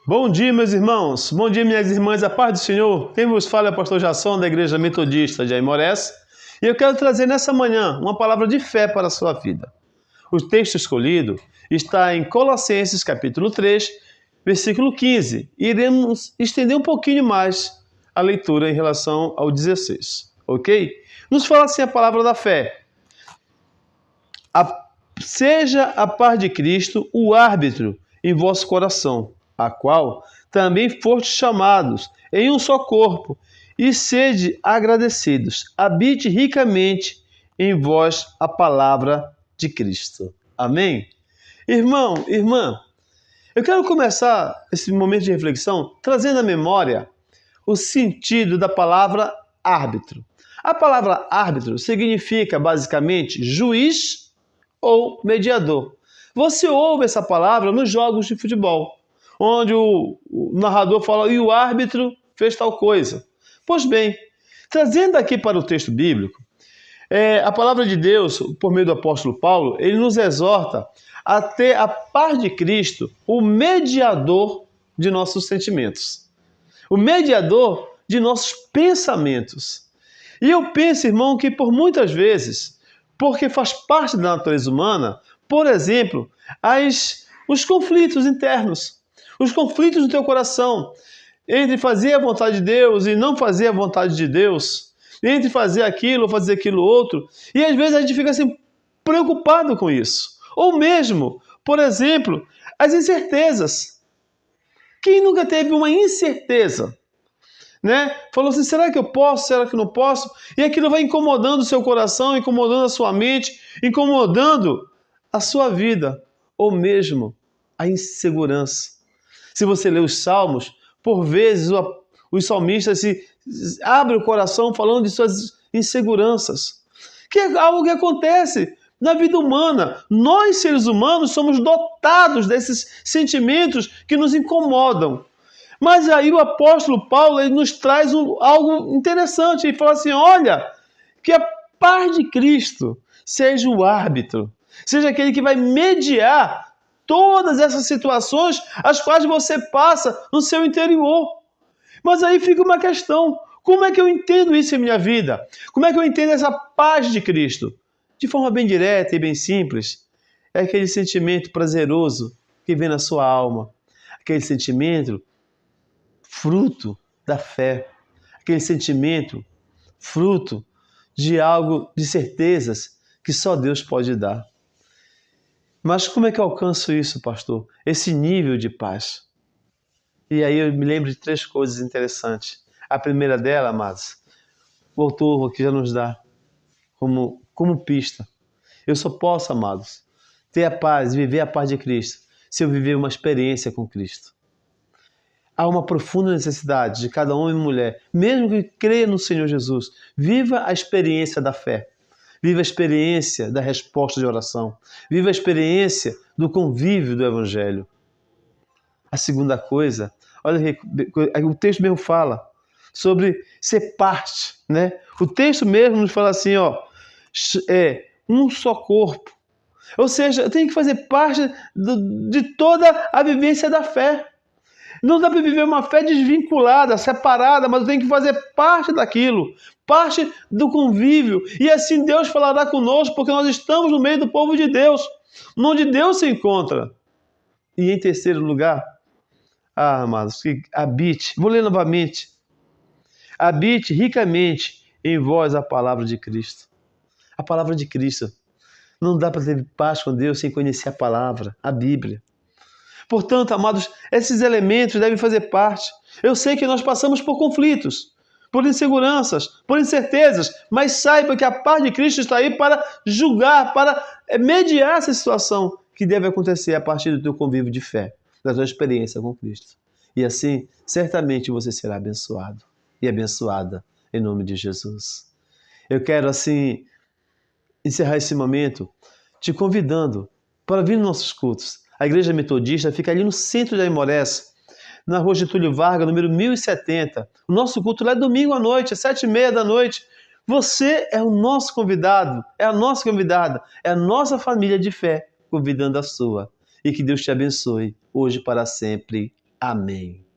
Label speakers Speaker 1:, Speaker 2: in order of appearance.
Speaker 1: Bom dia, meus irmãos. Bom dia, minhas irmãs. A paz do Senhor. Quem vos fala é o pastor Jasson, da Igreja Metodista de Aimorés. E eu quero trazer nessa manhã uma palavra de fé para a sua vida. O texto escolhido está em Colossenses, capítulo 3, versículo 15. E iremos estender um pouquinho mais a leitura em relação ao 16. Ok? Nos fala assim a palavra da fé. Seja a paz de Cristo o árbitro em vosso coração, a qual também fostes chamados em um só corpo, e sede agradecidos. Habite ricamente em vós a palavra de Cristo. Amém? Irmão, irmã, eu quero começar esse momento de reflexão trazendo à memória o sentido da palavra árbitro. A palavra árbitro significa basicamente juiz ou mediador. Você ouve essa palavra nos jogos de futebol, onde o narrador fala e o árbitro fez tal coisa. Pois bem, trazendo aqui para o texto bíblico, a palavra de Deus, por meio do apóstolo Paulo, ele nos exorta a ter a paz de Cristo, o mediador de nossos sentimentos, o mediador de nossos pensamentos. E eu penso, irmão, que por muitas vezes, porque faz parte da natureza humana, por exemplo, os conflitos internos, os conflitos no teu coração, entre fazer a vontade de Deus e não fazer a vontade de Deus, entre fazer aquilo ou fazer aquilo outro, e às vezes a gente fica assim preocupado com isso. Ou mesmo, por exemplo, as incertezas. Quem nunca teve uma incerteza? Né? Falou assim, será que eu posso? Será que não posso? E aquilo vai incomodando o seu coração, incomodando a sua mente, incomodando a sua vida, ou mesmo a insegurança. Se você lê os Salmos, por vezes os salmistas abrem o coração falando de suas inseguranças, que é algo que acontece na vida humana. Nós, seres humanos, somos dotados desses sentimentos que nos incomodam. Mas aí o apóstolo Paulo ele nos traz algo interessante. Ele fala assim, olha, que a paz de Cristo seja o árbitro, seja aquele que vai mediar todas essas situações as quais você passa no seu interior. Mas aí fica uma questão, como é que eu entendo isso em minha vida? Como é que eu entendo essa paz de Cristo? De forma bem direta e bem simples, é aquele sentimento prazeroso que vem na sua alma, aquele sentimento fruto da fé, aquele sentimento fruto de algo, de certezas que só Deus pode dar. Mas como é que eu alcanço isso, pastor? Esse nível de paz. E aí eu me lembro de 3 coisas interessantes. A primeira dela, amados, o autor aqui já nos dá como pista. Eu só posso, amados, ter a paz, viver a paz de Cristo, se eu viver uma experiência com Cristo. Há uma profunda necessidade de cada homem e mulher, mesmo que creia no Senhor Jesus, viva a experiência da fé. Viva a experiência da resposta de oração. Viva a experiência do convívio do Evangelho. A segunda coisa, olha, o texto mesmo fala sobre ser parte, né? O texto mesmo nos fala assim, ó, um só corpo. Ou seja, eu tenho que fazer parte de toda a vivência da fé. Não dá para viver uma fé desvinculada, separada, mas eu tenho que fazer parte daquilo, parte do convívio. E assim Deus falará conosco, porque nós estamos no meio do povo de Deus, onde Deus se encontra. E em terceiro lugar, amados, que habite, vou ler novamente, habite ricamente em vós a palavra de Cristo. A palavra de Cristo. Não dá para ter paz com Deus sem conhecer a palavra, a Bíblia. Portanto, amados, esses elementos devem fazer parte. Eu sei que nós passamos por conflitos, por inseguranças, por incertezas, mas saiba que a paz de Cristo está aí para julgar, para mediar essa situação que deve acontecer a partir do teu convívio de fé, da tua experiência com Cristo. E assim, certamente você será abençoado e abençoada em nome de Jesus. Eu quero, assim, encerrar esse momento te convidando para vir nos nossos cultos. A Igreja Metodista fica ali no centro de Aimorés, na rua Getúlio Vargas, número 1070. O nosso culto lá é domingo à noite, às 7h30 da noite. Você é o nosso convidado, é a nossa convidada, é a nossa família de fé convidando a sua. E que Deus te abençoe, hoje e para sempre. Amém.